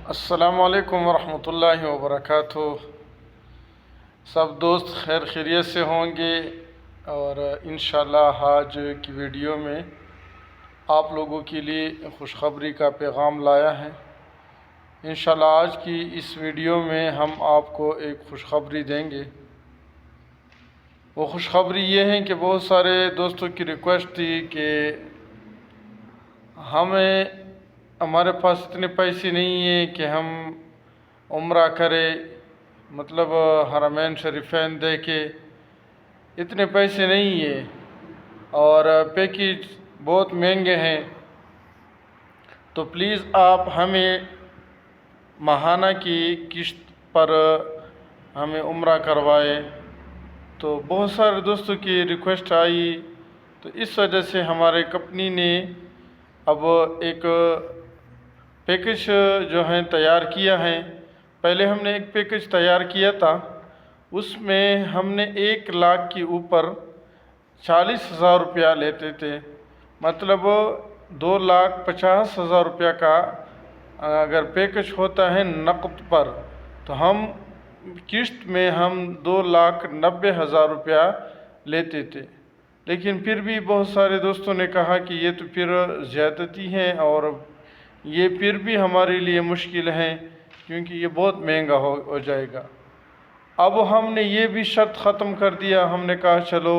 السلام علیکم ورحمۃ اللہ وبرکاتہ۔ سب دوست خیر خیریت سے ہوں گے، اور انشاءاللہ آج کی ویڈیو میں آپ لوگوں کے لیے خوشخبری کا پیغام لایا ہے۔ انشاءاللہ آج کی اس ویڈیو میں ہم آپ کو ایک خوشخبری دیں گے۔ وہ خوشخبری یہ ہے کہ بہت سارے دوستوں کی ریکویسٹ تھی کہ ہمارے پاس اتنے پیسے نہیں ہیں کہ ہم عمرہ کریں، مطلب حرمین شریفین دے کے اتنے پیسے نہیں ہیں، اور پیکیج بہت مہنگے ہیں، تو پلیز آپ ہمیں ماہانہ کی قسط پر ہمیں عمرہ کروائے۔ تو بہت سارے دوستوں کی ریکویسٹ آئی، تو اس وجہ سے ہمارے کمپنی نے اب ایک پیکج جو ہے تیار کیا ہے۔ پہلے ہم نے ایک پیکج تیار کیا تھا، اس میں ہم نے 1 لاکھ کے اوپر 40,000 روپیہ لیتے تھے، مطلب 2,50,000 روپیہ کا اگر پیکج ہوتا ہے نقد پر، تو ہم قسط میں 2,90,000 روپیہ لیتے تھے۔ لیکن پھر بھی بہت سارے دوستوں نے کہا کہ یہ تو پھر زیادتی ہے، اور یہ پھر بھی ہمارے لیے مشکل ہے، کیونکہ یہ بہت مہنگا ہو جائے گا۔ اب ہم نے یہ بھی شرط ختم کر دیا، ہم نے کہا چلو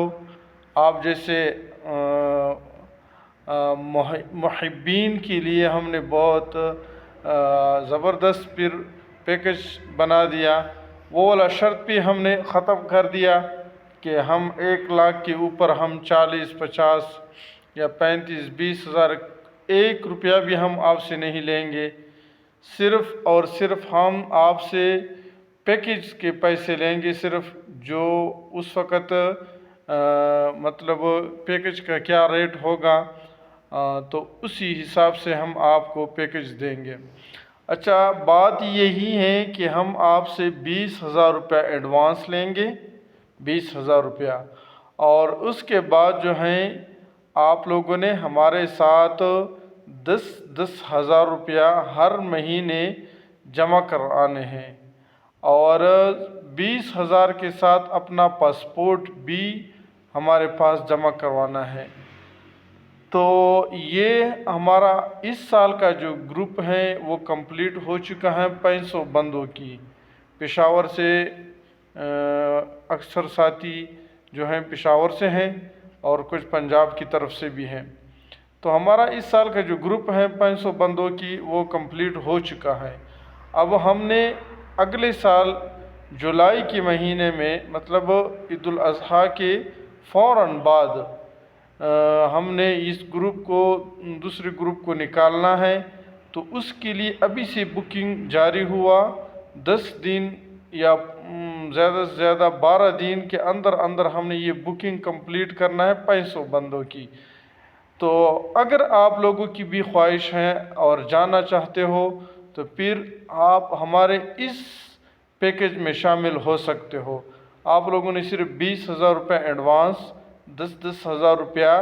آپ جیسے محبین کے لیے ہم نے بہت زبردست پھر پیکج بنا دیا۔ وہ والا شرط بھی ہم نے ختم کر دیا کہ ہم 1 لاکھ کے اوپر ہم 40، 50 یا 35، 20,000 1 روپیہ بھی ہم آپ سے نہیں لیں گے، صرف اور صرف ہم آپ سے پیکج کے پیسے لیں گے، صرف جو اس وقت مطلب پیکج کا کیا ریٹ ہوگا، تو اسی حساب سے ہم آپ کو پیکج دیں گے۔ اچھا، بات یہی ہے کہ ہم آپ سے 20,000 روپیہ ایڈوانس لیں گے، 20,000 روپیہ، اور اس کے بعد جو ہیں آپ لوگوں نے ہمارے ساتھ 10,000 روپیہ ہر مہینے جمع کرانے ہیں، اور 20,000 کے ساتھ اپنا پاسپورٹ بھی ہمارے پاس جمع کروانا ہے۔ تو یہ ہمارا اس سال کا جو گروپ ہے وہ کمپلیٹ ہو چکا ہے 500 بندوں کی۔ پشاور سے اکثر ساتھی جو ہیں پشاور سے ہیں، اور کچھ پنجاب کی طرف سے بھی ہیں۔ تو ہمارا اس سال کا جو گروپ ہے 500 بندوں کی وہ کمپلیٹ ہو چکا ہے۔ اب ہم نے اگلے سال جولائی کے مہینے میں، مطلب عید الاضحیٰ کے فوراً بعد، ہم نے اس گروپ کو دوسرے گروپ کو نکالنا ہے، تو اس کے لیے ابھی سے بکنگ جاری ہوا۔ 10 دن یا زیادہ سے زیادہ 12 دن کے اندر اندر ہم نے یہ بکنگ کمپلیٹ کرنا ہے 500 بندوں کی۔ تو اگر آپ لوگوں کی بھی خواہش ہے اور جانا چاہتے ہو، تو پھر آپ ہمارے اس پیکج میں شامل ہو سکتے ہو۔ آپ لوگوں نے صرف 20,000 روپے ایڈوانس، 10,000 روپیہ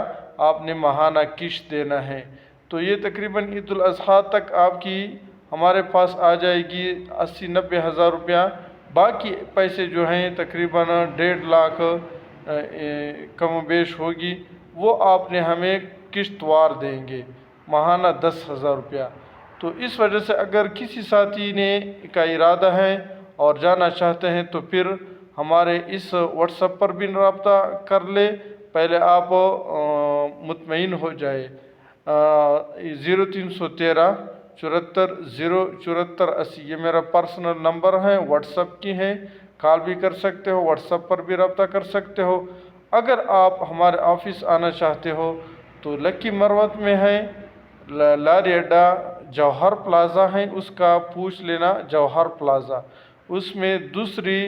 آپ نے ماہانہ قسط دینا ہے۔ تو یہ تقریباً عید الاضحیٰ تک آپ کی ہمارے پاس آ جائے گی 80,000-90,000 روپیہ۔ باقی پیسے جو ہیں تقریباً 1.5 لاکھ کم و بیش ہوگی، وہ آپ نے ہمیں قسط وار دیں گے، ماہانہ 10,000 روپیہ۔ تو اس وجہ سے اگر کسی ساتھی نے کا ارادہ ہے اور جانا چاہتے ہیں، تو پھر ہمارے اس واٹس ایپ پر بھی رابطہ کر لے، پہلے آپ مطمئن ہو جائے۔ 0313 74 074 80 یہ میرا پرسنل نمبر ہے، واٹس ایپ کی ہے، کال بھی کر سکتے ہو، واٹس ایپ پر بھی رابطہ کر سکتے ہو۔ اگر آپ ہمارے آفس آنا چاہتے ہو تو لکی مروت میں ہے، لاری اڈا جوہر پلازا ہے، اس کا پوچھ لینا، جوہر پلازا، اس میں دوسری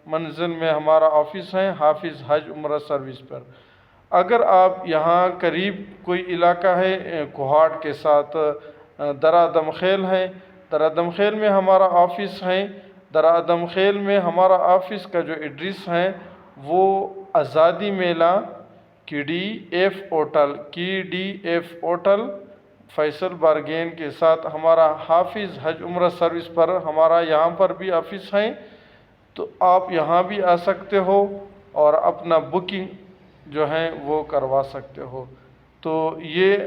منزل میں ہمارا آفس ہے، حافظ حج عمرہ سروس پر۔ اگر آپ یہاں قریب کوئی علاقہ ہے کوہاٹ کے ساتھ، درادم خیل ہے، درادم خیل میں ہمارا آفس ہے۔ درادم خیل میں ہمارا آفس کا جو ایڈریس ہے وہ آزادی میلہ KDF ہوٹل فیصل بارگین کے ساتھ ہمارا حافظ حج عمرہ سروس پر ہمارا یہاں پر بھی آفس ہیں، تو آپ یہاں بھی آ سکتے ہو اور اپنا بکنگ جو ہے وہ کروا سکتے ہو۔ تو یہ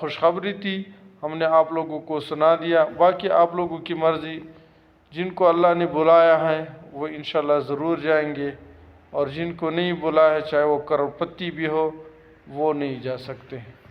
خوشخبری تھی، ہم نے آپ لوگوں کو سنا دیا۔ باقی آپ لوگوں کی مرضی، جن کو اللہ نے بلایا ہے وہ انشاءاللہ ضرور جائیں گے، اور جن کو نہیں بلایا ہے چاہے وہ کروڑ پتی بھی ہو وہ نہیں جا سکتے ہیں۔